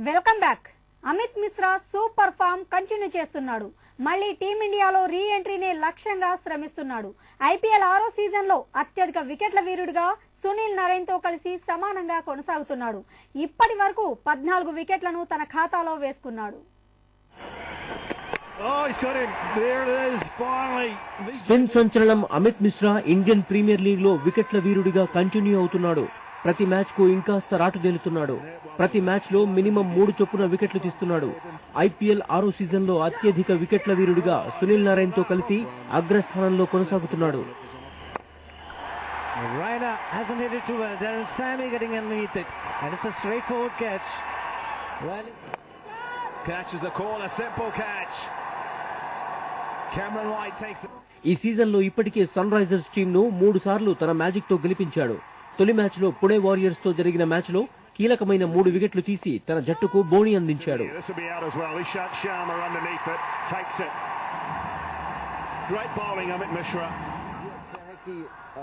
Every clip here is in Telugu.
Welcome back. Amit Mishra super form continue చేస్తున్నాడు. మళ్ళీ టీమిండియాలో రీ ఎంట్రీనే లక్ష్యంగా శ్రమిస్తున్నాడు. ఐపీఎల్ 6వ సీజన్లో అత్యధిక వికెట్ల వీరుడిగా సునీల్ నరైన్ తో కలిసి సమానంగా కొనసాగుతున్నాడు. ఇప్పటి వరకు 14 వికెట్లను తన ఖాతాలో వేసుకున్నాడు. స్పిన్ సంచలనం Amit Mishra Indian Premier League లో వికెట్ల వీరుడిగా కంటిన్యూ అవుతున్నాడు. ప్రతి మ్యాచ్ కు ఇంకాస్త రాటుదేలుతున్నాడు. ప్రతి మ్యాచ్ లో మినిమం 3 చొప్పున వికెట్లు తీస్తున్నాడు. ఐపీఎల్ 6వ సీజన్ లో అత్యధిక వికెట్ల వీరుడిగా సునీల్ నరైన్ తో కలిసి అగ్రస్థానంలో కొనసాగుతున్నాడు. Raina hasn't hit it too well. Darren Sammy getting underneath it, and it's a straightforward catch. Catch is a call, a simple catch. Cameron White takes it. ఈ సీజన్ లో ఇప్పటికే సన్ రైజర్స్ టీమ్ ను 3 సార్లు తన మ్యాజిక్ తో గెలిపించాడు. తొలి మ్యాచ్ లో పుణె వారియర్స్ తో జరిగిన మ్యాచ్ లో కీలకమైన 3 వికెట్లు తీసి తన జట్టుకు బోణి అందించాడు.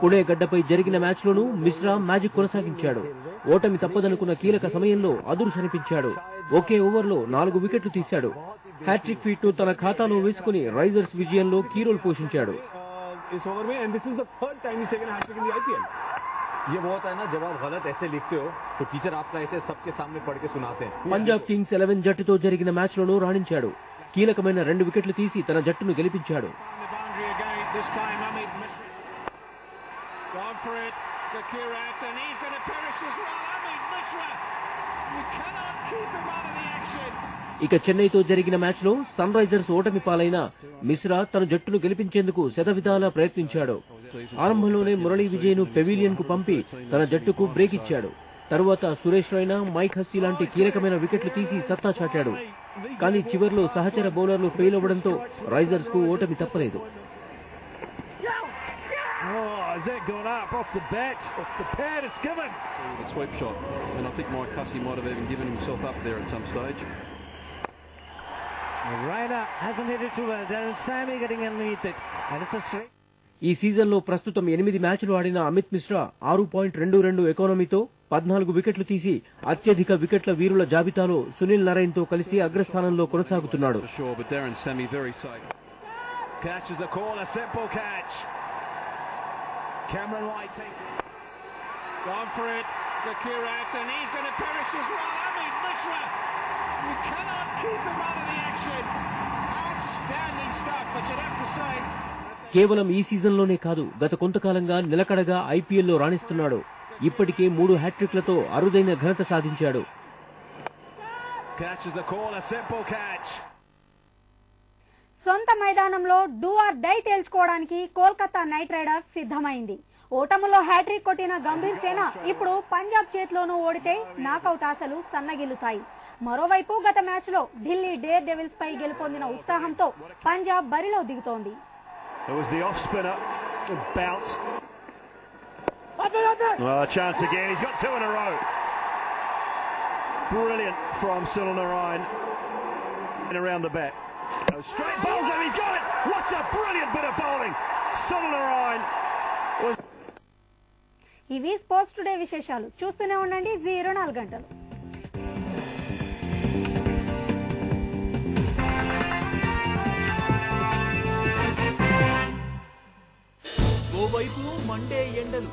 పుణె గడ్డపై జరిగిన మ్యాచ్ లోనూ మిశ్రా మ్యాజిక్ కొనసాగించాడు. ఓటమి తప్పదనుకున్న కీలక సమయంలో అదురు సనిపించాడు. ఒకే ఓవర్లో 4 వికెట్లు తీశాడు. హ్యాట్రిక్ ఫీట్ ను తన ఖాతాలో వేసుకుని రైజర్స్ విజయంలో కీ రోల్ పోషించాడు. ये वो होता है ना, जब आप गलत ऐसे लिखते हो तो टीचर आपका ऐसे सबके सामने पढ़ के सुनाते हैं. పంజాబ్ కింగ్స్ 11 జట్టుతో జరిగిన మ్యాచ్ లోనూ రాణించాడు. కీలకమైన 2 వికెట్లు తీసి తన జట్టును గెలిపించాడు. ఇక చెన్నైతో జరిగిన మ్యాచ్ లో సన్ రైజర్స్ ఓటమి పాలైన మిశ్రా తన జట్టును గెలిపించేందుకు శతవిధాలా ప్రయత్నించాడు. ఆరంభంలోనే మురళీ విజయ్ ను పెవిలియన్ కు పంపి తన జట్టుకు బ్రేక్ ఇచ్చాడు. తరువాత సురేష్ రైనా, మైక్ హస్సీ లాంటి కీలకమైన వికెట్లు తీసి సత్తా చాటాడు. కానీ చివర్లో సహచర బౌలర్లు ఫెయిల్ అవ్వడంతో రైజర్స్ కు ఓటమి తప్పలేదు. ఈ సీజన్ లో ప్రస్తుతం 8 మ్యాచ్లు ఆడిన అమిత్ మిశ్రా 6.22 ఎకానమీతో 14 వికెట్లు తీసి అత్యధిక వికెట్ల వీరుల జాబితాలో సునీల్ నరైన్ తో కలిసి అగ్రస్థానంలో కొనసాగుతున్నాడు. Cameron White takes it. Gone for it. Kakirat, and he's going to perish as well. Amit Mishra. You cannot keep him out of the action. Outstanding stuff, but you'd have to say. కేవలం ఈ సీజన్ లోనే కాదు, గత కొంతకాలంగా నిలకడగా ఐపీఎల్ లో రాణిస్తున్నాడు. ఇప్పటికే 3 హ్యాట్రిక్లతో అరుదైన ఘనత సాధించాడు. Catch is the call, a simple catch. సొంత మైదానంలో డూ ఆర్ డై తేల్చుకోవడానికి కోల్కతా నైట్ రైడర్స్ సిద్ధమైంది. ఓటములో హ్యాట్రిక్ కొట్టిన గంభీర్ సేన ఇప్పుడు పంజాబ్ చేతిలోనూ ఓడితే నాకౌట్ ఆశలు సన్నగిల్లుతాయి. మరోవైపు గత మ్యాచ్ లో ఢిల్లీ డేర్ డెవిల్స్ పై గెలుపొందిన ఉత్సాహంతో పంజాబ్ బరిలో దిగుతోంది. Chance again. He's got 2 in a row. Brilliant from Sunil Narine and around the bat. Straight bowls him, he's got it! What a brilliant bit of bowling! Sunil Narine was... ఇవి స్పోర్ట్స్ టుడే విశేషాలు. చూస్తూనే ఉండండి 24 గంటలు. ఓవైపు మండే ఎండలు,